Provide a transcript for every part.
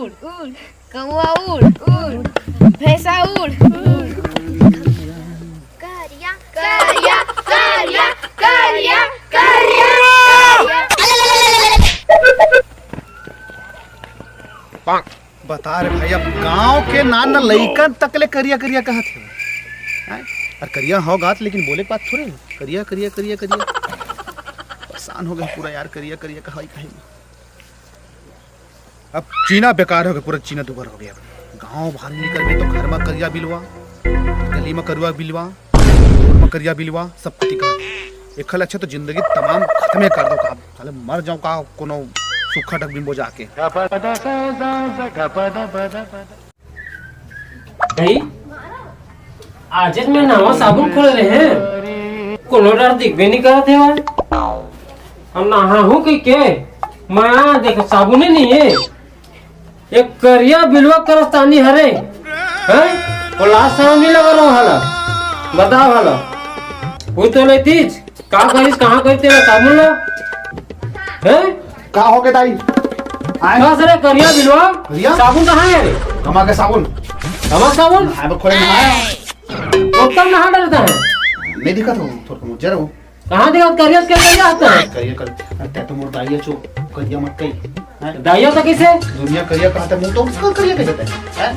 उड़ उड़, कौआ उड़ उड़, भैंसा उड़ उड़। करिया करिया करिया करिया करिया। बता रे भाई, अब गांव के नान न लइका तकले करिया करिया कहत है। और करिया हो गात, लेकिन बोले बात थोड़े करिया करिया करिया करिया। परेशान हो गए पूरा यार, करिया करिया कहा कहीं। अब चीना बेकार हो गया, पूरा चीना दुबर हो गया। गांव बाहर निकल गए तो घर में करिया बिलवा, गली में करुआ बिलवा, रोड में करिया बिलवा, सब कुछ का एक खल अच्छा तो जिंदगी तमाम खत्म कर दो का, साले मर जाऊं का कोनो सूखा डक बिंबो जाके। भाई आज में नवा साबुन खोल रहे हैं, कोनो डर दिखबे नहीं करत है। हम नहा हूँ के मैं देखो साबुन ही नहीं है, एक करिया बिलवा करस्तानी हरे हैं। वो लास्ट समय भी लगा रहा हला, बताओ हला वो तो लेतीज का करिस कहाँ करते हैं साबुन लो हैं। का हो गया दाई कहाँ से रे करिया बिलवा साबुन कहाँ है रे? कमा के साबुन, कमा साबुन अब खोले नहाया कब नहा डरता है? नहीं दिखा तो थोड़ा मुझे रहो कहाँ देखा करिया क्या करिया आता है? करिया कर ते तो मोर दाइया चो करिया मत कही दाइया तो किसे दुनिया करिया कहते मुंह तो उसका करिया कहते हैं।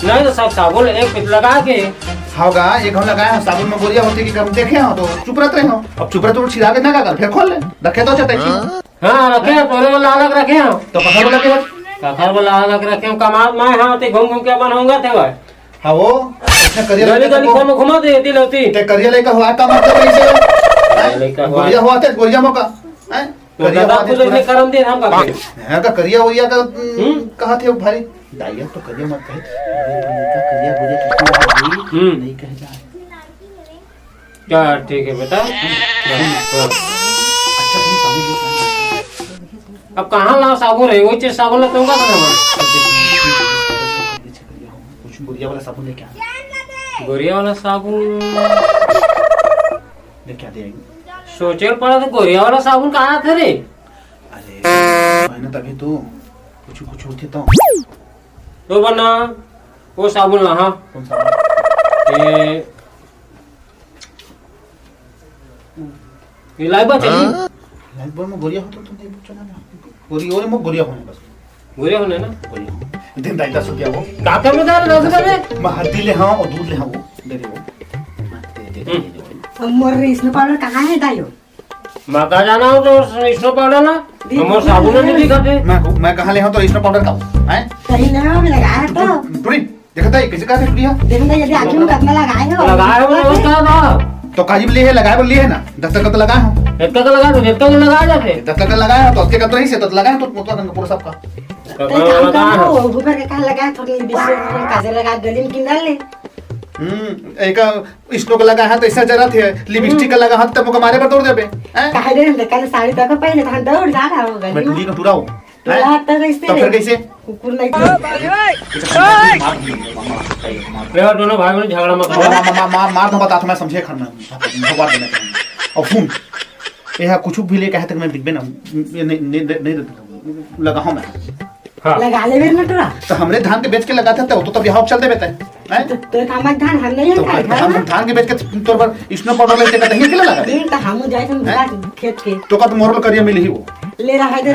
नहीं तो सब साबुन एक लगा के होगा एक हम लगाए हैं साबुन में बोरिया होती कि कम देखे हो तो चुप रहते हो। अब चुप रहते हो छिड़ा के ना कर फिर खोल ले रखे तो चटे हाँ रखे तोरे वाला अलग रखे हो तो कखर वाला के कखर वाला अलग रखे हो कमाल मैं हाँ ते घूम घूम के बनाऊंगा थे भाई। हाँ वो इसने करिया गली गली में घुमा दे दिल होती ते करिया लेकर हुआ का मतलब ऐसे बोरिया हुआ थे बोरिया मौका हैं तो दादा को तो करम दे हम का है का करिया बोरिया का कहा थे भारी दाइया तो करिया मत कहे करिया बोरिया किसी नहीं कहे जा क्या ठीक है बेटा। अच्छा तुम साबुन अब कहाँ ला साबुन है वही चीज साबुन लगता होगा ना कुछ बोरिया वाला साबुन लेके आ गोरिया वाला साबुन लेके आ दे सोचे पड़ा तो गोरिया वाला साबुन कहाँ था रे? अरे मैंने तभी तो कुछ कुछ होते तो बना वो साबुन ला कौन साबुन ये लाइबा चली लाइफ में गोरिया होता तो नहीं चला ना गोरिया और में गोरिया होने बस गोरिया होने ना गोरिया दिन दाई 10 रुपया वो काका में दाल 10 रुपए मैं हल्दी ले हाँ और दूध ले हाँ वो दे दे वो मोर स्नो पाउडर कहाँ है दाइयो? माता जाना हो तो स्नो पाउडर ना हम साबुन नहीं दिखाते। मैं कहाँ ले हाँ तो स्नो पाउडर का हैं कहीं ना मैं लगाया तो टुरी देखता है कैसे काटे टुरिया देखना यदि आखिर में कितना लगाए हो लगाए हो ना क्या ना तो काजी लिए है लगाए बोल लिए है ना 10 तक तो लगाए हो इतना का लगा तो इतना का लगा जाते 10 तक लगाए हो तो उसके का तो नहीं से तो लगाए तो पूरा सबका ऊपर के कहाँ लगाया थोड़ी बीच में काजे लगा गली में किन डाल ले एक स्नो का लगा है तो ऐसा जरूरत है लिपस्टिक का लगा हाथ तब मुझे मारे पर दौड़ देबे काहे दे हम कल साड़ी तक पहले तो हम दौड़ जा रहा हो गली मैं टूरी का टूरा हूं तो हाथ तक ऐसे तो फिर कैसे कुकुर नहीं ले दोनों भाई बहन झगड़ा मत करो मार दो बता तो मैं समझे खरना भगवान देना और फोन ये कुछ भी ले कहे तक मैं दिखबे ना नहीं लगा हूं मैं लगा ले मेरे नटुरा तो हमरे धान के बेच के लगाते थे तो यहाँ चल दे बेटा हैं तो काम धान हम नहीं तो हम धान के बेच के तोर पर स्नो पाउडर लेते कहते हैं केला लगा तो हम जाए हम खेत के तो का तो मोरल करिया मिली ही वो ले रहा है दे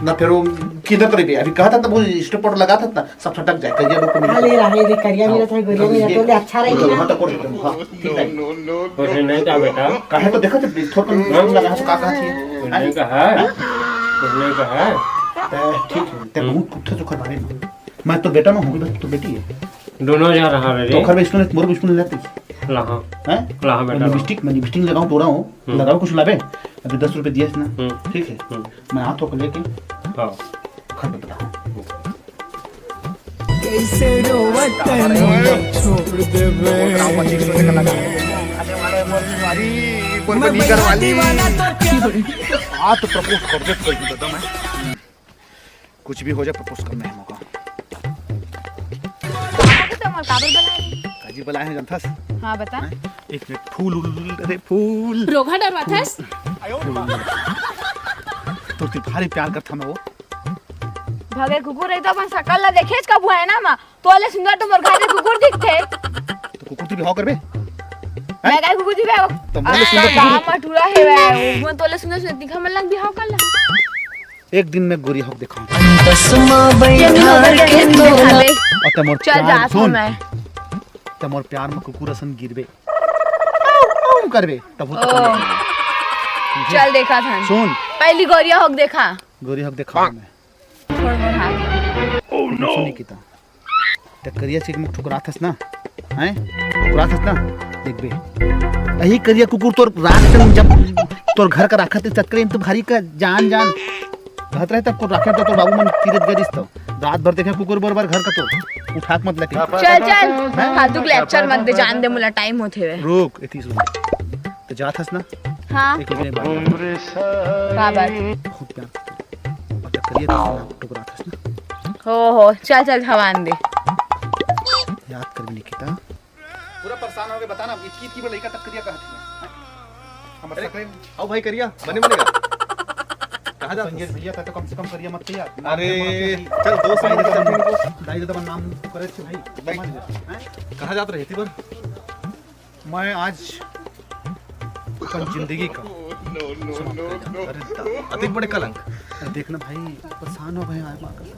ना फिर वो किधर करे भी अभी कहा था तो वो स्नो पाउडर लगा था ना सब छटक जाए करिया लोग हां ले रहा है दे करिया मिला था गोरिया मिला तो ले अच्छा रही हां तो कोई हां ठीक है कुछ नहीं था बेटा काहे तो देखा तो थोड़ा नाम लगा तो का कहा थी नहीं कहा कुछ नहीं कहा ठीक है ते बहुत पुट्ठा जो करवाने मैं तो बेटा में हूं तो बेटी है दोनों जा रहा रे तो घर में इसको मोर बिस्कुट लेते लहा हैं लहा बेटा मैं लिपस्टिक लगाऊं तो रहा हूं लगाओ कुछ लावे अभी 10 रुपए दिए ना ठीक है मैं हाथों को लेके हां घर पे बता कैसे रोवत छोड़ देबे मैं दीवाना तो हां तो प्रपोज कर दे कोई बता मैं कुछ भी हो जाए प्रपोज करना है मौका काजी बुलाए हैं जनथस हाँ बता एक मिनट फूल अरे फूल रोगा डरवाथस तो भारी प्यार करता मैं वो भगे कुकुर रही तो अपन सकल ला देखेच कब हुआ है ना मां तोले सुंदर तो मोर घरे कुकुर दिखथे तो कुकुर तू बिहाव करबे मैं काय कुकुर दिबे तो मोले सुंदर का मठुरा है वे वो तोले सुंदर सुंदर दिखा मन लग बिहाव कर ला एक दिन में गोरी हक दिखाऊं मोर चल जा सुन मैं मोर प्यार में कुकुर असन गिरबे औ करबे तब चल देखा था सुन पहली गोरिया हक देखा गोरी हक दिखाऊं मैं छोड़ मोर हाथ सुनी किता ते करिया चीज में ठुकराथस ना हैं ठुकराथस ना देखबे यही करिया कुकुर तोर रात में जब तोर घर का राखत चक्कर तो भारी का जान घत रहे तब को राखे तो बाबू मन तीरथ गरिस तो रात भर देखे कुकुर बरबर घर का तो उठाक मत लेके चल फालतू लेक्चर मत दे जान दे मुला टाइम होथे वे रुक इतनी सुन तो जाथस ना हां एक दिन बाद का बात बहुत प्यार और करिया तो ठुकराथस ना हो चल हवान दे याद कर भी निकिता पूरा परेशान हो गए बता ना इतकी की लड़का तक करिया कहती है हम अरे आओ भाई करिया बनेगा कहाँ जा संजय भैया का तो कम से कम करिया मत किया अरे चल दोस्त मिल के चलते हैं दाई दादा नाम करे छे भाई कहाँ जात रही थी पर मैं आज अपन जिंदगी का अरे अधिक बड़े कलंक देखना भाई परेशान हो गए मां का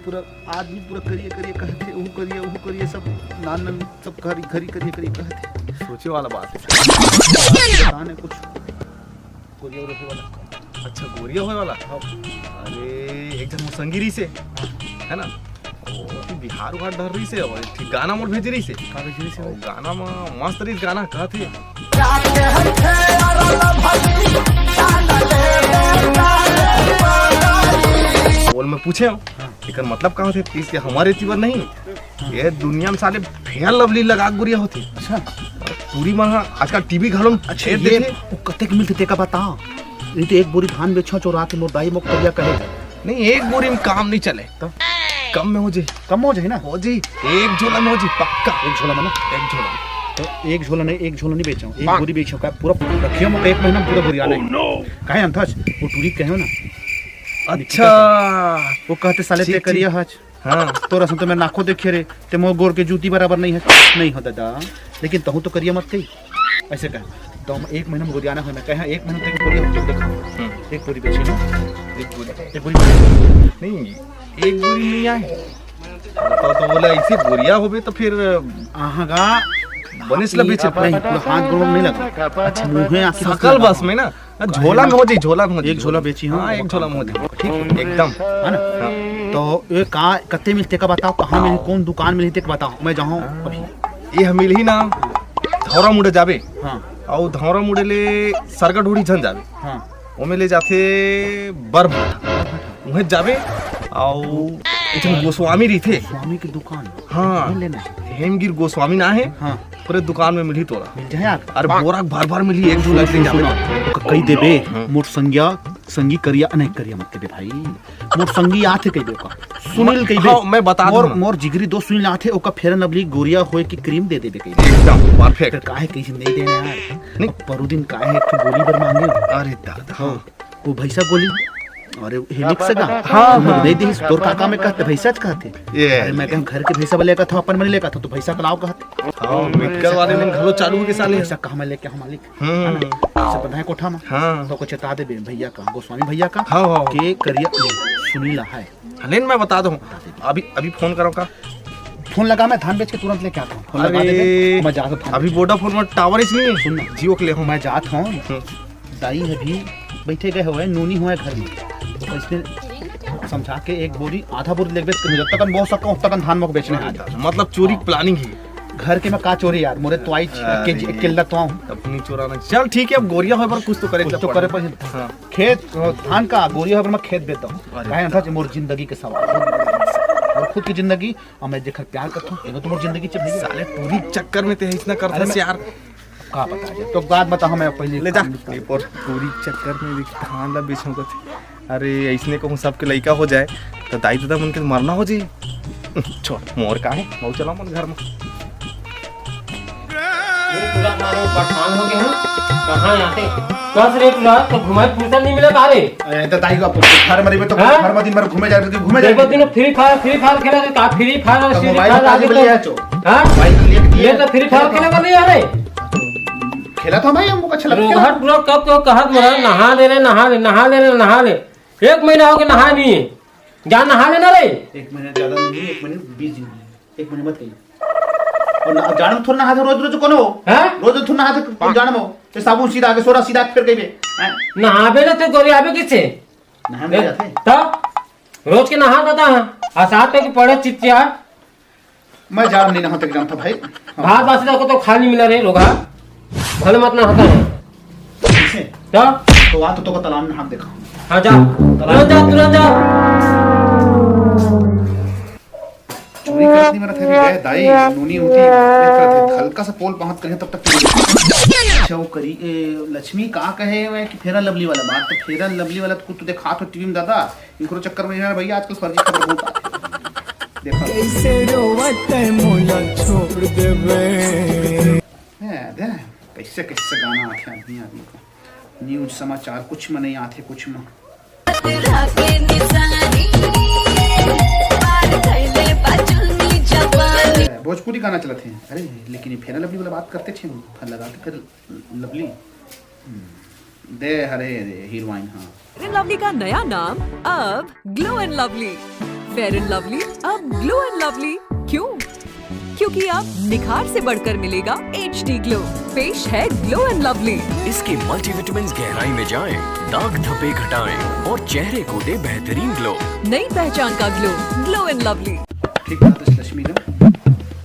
पूरा आदमी पूरा करिए कहते वो करिए सब नान सब घरी करिए कहते सोचे वाला बात है है कुछ कोरिया रोके वाला अच्छा गोरिया होए वाला अरे एक जन संगिरी से है ना ओ बिहार उहार डर रही से और ठीक गाना मोर भेज रही से का भेज रही से और गाना में मस्त रही गाना कहते बोल मैं पूछे लेकिन मतलब का होते इसके हमारे तीवर नहीं ये दुनिया में साले फेयर लवली लगा गुरिया होती अच्छा पूरी मां आजकल टीवी घालो अच्छा ये कते के मिलते का बताओ नहीं तो एक बोरी धान बेचो चोरा के मोर दाई मोक करिया कहे नहीं एक बोरी में काम नहीं चले तो कम में हो जाए कम हो जाए ना हो जी एक झोला में हो जी पक्का एक झोला में ना एक झोला तो एक झोला नहीं बेचो एक बोरी बेचो का पूरा रखियो मैं एक महीना पूरा बोरी आने काहे अंथस वो टूरी कहे ना अच्छा वो कहते साले ते करिया हज हां तोरा से तो मैं नाखो देखे रे ते मोर गोर के जूती बराबर नहीं हो दादा लेकिन तहु तो करिया मत कही ऐसे कह तो हम एक महीना में गोरियाना है मैं कहा एक महीना तक बोरी हम तो देखो एक बोरी बेची ना एक बोरी नहीं एक बोरी नहीं आए तो बोला ऐसे बोरिया होबे तो फिर आहागा बनिस ला बेचे नहीं पूरा हाथ गोड़ में नहीं लगा अच्छा मुंह आंखें सकल बस में ना झोला में हो जी झोला में एक झोला बेची हूं हां एक झोला में हो जी ठीक एकदम है ना तो ये का कते मिलते का बताओ कहां मिली कौन दुकान मिलते का बताओ मैं जाऊं अभी ये मिल ही ना धौरा मुड़े जाबे हां और धौरा मुड़े ले सरगा ढूढ़ी झन जाबे हां ओमे ले जाथे बरभाटा उहे जाबे और इतने गोस्वामी रही थे स्वामी की दुकान हाँ लेना हेमगिर गोस्वामी ना है हाँ पूरे दुकान में मिली तोरा मिल जाए अरे बोरा भर भर मिली एक झोला ले जाबे कई देबे मोर संगी करिया नहीं करिया मत देबे भाई मोर संगी आथे कई दे का सुनील कई हाँ, मैं बता दूं मोर जिगरी दोस्त सुनील आथे ओका फेरन लवली गोरिया होए की क्रीम दे देबे कई एकदम परफेक्ट काहे कैसे नहीं देने यार नहीं परुदिन काहे एक गोली बर मांगे अरे दादा वो भैसा गोली अरे हेलिक्स का हाँ नहीं दी तोर काका में कहते भैसा कहते ये अरे मैं कहूं घर के भैसा वाले का था अपन में लेका था तो भैसा कलाव कहते हां मेडिकल वाले ने घलो चालू के साले भैसा कहां में लेके हम मालिक से पता है कोठा में हां तो को चेता दे भैया का गोस्वामी भैया का हां के करिया सुनीला है लेन मैं बता दूं अभी फोन करो का फोन लगा मैं धान बेच के तुरंत लेके आता हूं फोन लगा अरे दे मैं जाता हूं अभी वोडाफोन में टावर इसलिए नहीं सुन ना जियो के ले हूं मैं जाता हूं दाई अभी बैठे गए हुए नूनी हुए घर में तो इसने समझा के एक बोरी आधा बोरी लेके जब तक बहुत सकता तक धान मक बेचने आ मतलब चोरी प्लानिंग ही घर के में का चोरी यार मोरे तो आई के किल्ला तो आऊं अपनी चोराना चल ठीक है अब गोरिया होए पर कुछ तो करे तो करे पर खेत धान का गोरिया होए पर मैं खेत बेचता हूं काहे था मोर जिंदगी के सवाल और खुद की जिंदगी और मैं जेखर प्यार करता हूं तो मोर जिंदगी च भैया साले टूरी चक्कर में ते इतना करता है यार का पता है तो बात बता हमें पहले ले जा और टूरी चक्कर में भी धान ला बेचूं का अरे ऐसने कहूं सबके लइका हो जाए तो दाई दादा मन के मरना हो जी छोड़ मोर का है बहुत चला मन घर में पूरा परेशान हो गए हैं कहाँ यहाँ से 10 रेट रहा तो घुमाए फुर्सत नहीं मिला तारे अरे तो ताई को घर मरी में तो हाँ? घर में दिन भर घूमे जा रहे घूमे देखो जा तीनों फ्री फायर खेला तो का फ्री फायर और तो फ्री मोबाइल फायर का आगे जो लिया है तो चो हां मोबाइल का लिया ये तो फ्री फायर खेला कर नहीं आ रहे खेला था भाई हमको अच्छा लगा रोहट पूरा कब तो कहत मरा नहा ले 1 महीना हो गया नहा नहीं है जा नहा लेना रे 1 महीना ज्यादा नहीं 1 महीने 20 दिन 1 महीने मत कहिए और जान में थोड़ा नहा रोज रोज कोनो हैं रोज थोड़ा नहा कौन जान में ते साबुन सीधा आगे सोरा सीधा फिर कहिबे नहाबे ना तो गोरी आबे किसे नहा में जाते तो रोज के नहा देता है आ साथ में पड़े चिचिया मैं जान नहीं नहा तक जानता भाई भात बासी को तो खाली मिला रे लोगा भले मत ना होता है कैसे तो वहां तो तालाब में हाथ देखा हाँ जा तुरंत जा चोरी करनी मेरा थे गए दाई नूनी होती थे हल्का सा पोल पहुंच करे तब तक अच्छा वो करी लक्ष्मी का कहे मैं कि फेरा लवली वाला बात तो फेरा लवली वाला तो तू देखा तो टीवी में दादा इनको चक्कर में यार भैया आजकल फर्जी खबर बहुत आती देखो कैसे रोवत मोला छोड़ देवे दे कैसे कैसे गाना आते आदमी आदमी को न्यूज समाचार कुछ में नहीं आते कुछ में भोजपुरी गाना चलते हैं अरे लेकिन ये फेरा लवली वाला बात करते थे लगाते फिर लवली दे हरे हीरोइन हाँ फेयर एंड लवली का नया नाम अब glow and lovely. Fair and lovely अब ग्लो एंड लवली क्यों? क्योंकि अब निखार से बढ़कर मिलेगा HD ग्लो। पेश है ग्लो एंड लवली। इसके मल्टीविटामिन गहराई में जाएं, दाग धब्बे घटाएं और चेहरे को दे बेहतरीन ग्लो। नई पहचान का ग्लो, ग्लो एंड लवली। ठीक बात है लक्ष्मी का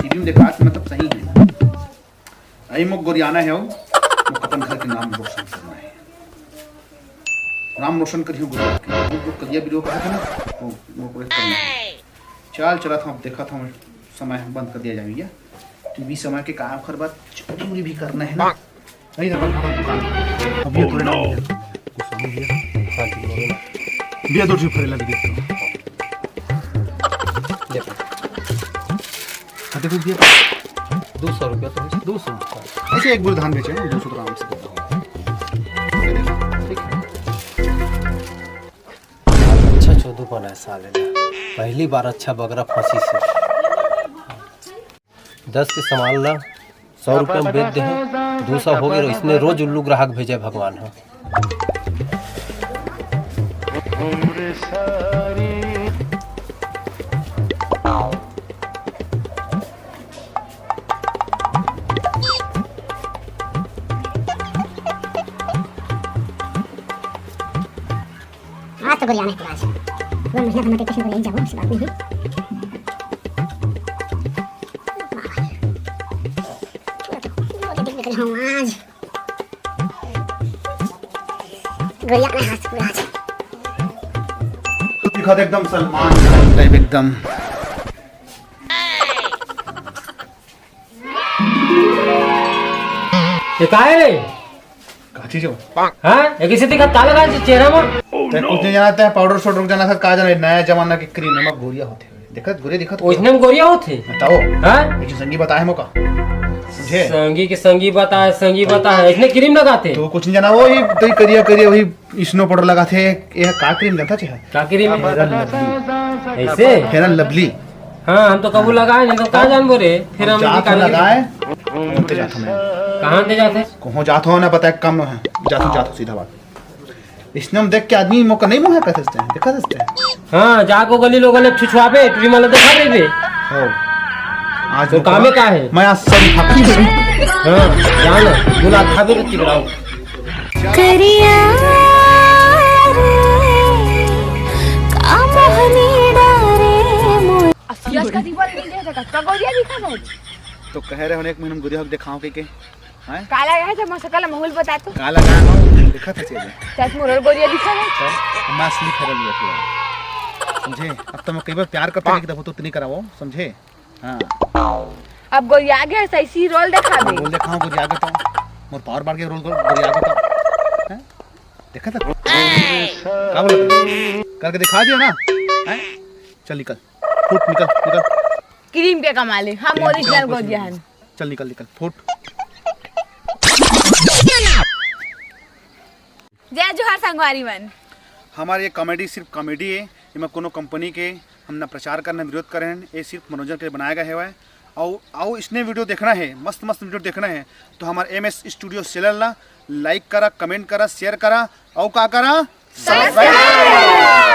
टीवी में देखा मतलब सही है आई मुक गोरियाना है वो अपन घर के नाम रोशन करना है नाम रोशन करियो गुजरात के जो करिया वीडियो कहा था ना वो पूरे करना है चाल चला था देखा था समय बंद कर दिया जाए भैया टीवी समय के काम खर बात चोरी उरी भी करना है ना नहीं ना दुकान अब ये थोड़े ना भैया 2 रुपये लग देते देखो भैया 200 रुपया तो 200 ऐसे एक बोरी धान बेचे 200 ग्राम से ठीक है अच्छा चौदह पना है साले पहली बार अच्छा बगरा फंसी से 10 के संभाल ला 100 रुपये में बेच दे 200 हो गए इसने रोज उल्लू ग्राहक भेजे भगवान हाँ आज तो गुरियाना है आज वो महीना हम टेक्शन को ले जाओ इस बात नहीं आज गुरियाना हाथ पूरा आज दिखा दे एकदम सलमान खान टाइप एकदम ये काहे रे काची जो हां एक ऐसे दिखा काला काला चेहरा में ते कुछ नहीं जानता है पाउडर शॉट रुक जाना था का जाने नया जमाना के क्रीम नमक गोरिया होते हैं देखा गोरे दिखा तो उसने में गोरिया होते बताओ हां एक संगी बताए मौका समझे संगी के संगी बता है इसने क्रीम लगाते तो कुछ नहीं जाना वो ही तो करिया वही स्नो पाउडर लगाते ये का क्रीम लगता है का क्रीम ऐसे फेयर लवली हाँ हम तो कबू लगाए नहीं तो कहाँ जान बोरे फिर हम जात लगाए ते जात मैं कहाँ दे जाते कहो जात हो ना पता है कम है जात सीधा बात इसने हम देख के आदमी मौका नहीं मुहा कर सकते हैं देखा सकते हैं हाँ जाको गली लोगों ने छुछुआबे ट्री माला दिखा देबे हो आज तो कामे का है मैं आज सब फाकी हाँ जान गुला खाबे तो चिकराओ करिया यस का दीवार मिल जाए का गोरिया दिखा दे तो कह रहे हो एक महीने में गुरिया दिखाओ के हैं काला है जब मसकला महूल बता तो काला गाना दिखा था चीज तस मोर गोरिया दिखा दे मैं असली खरल रहती समझे अब तो मैं कई बार प्यार करता है कि दबो तो इतनी कराओ समझे हां अब गोरिया आ गया सही रोल दिखा दे रोल दिखाओ गोरिया आगे तो मोर पावर बार के रोल गोरिया आगे तो हैं देखा था का बोल करके दिखा दिया ना हैं चल निकल फुट निकल क्रीम के कमाले हम ओरिजिनल गोरिया हन चल निकल फुट जय जोहार संगवारी मन। हमारे ये कॉमेडी सिर्फ कॉमेडी है, इमें कोनो कंपनी के हम ना प्रचार करना विरोध करें, ये सिर्फ मनोरंजन के लिए बनाया गया है। और इसने वीडियो देखना है, मस्त मस्त वीडियो देखना है तो हमारे MS स्टूडियो चैनल ला लाइक करा, कमेंट करा, शेयर करा और क्या करा, सब्सक्राइब।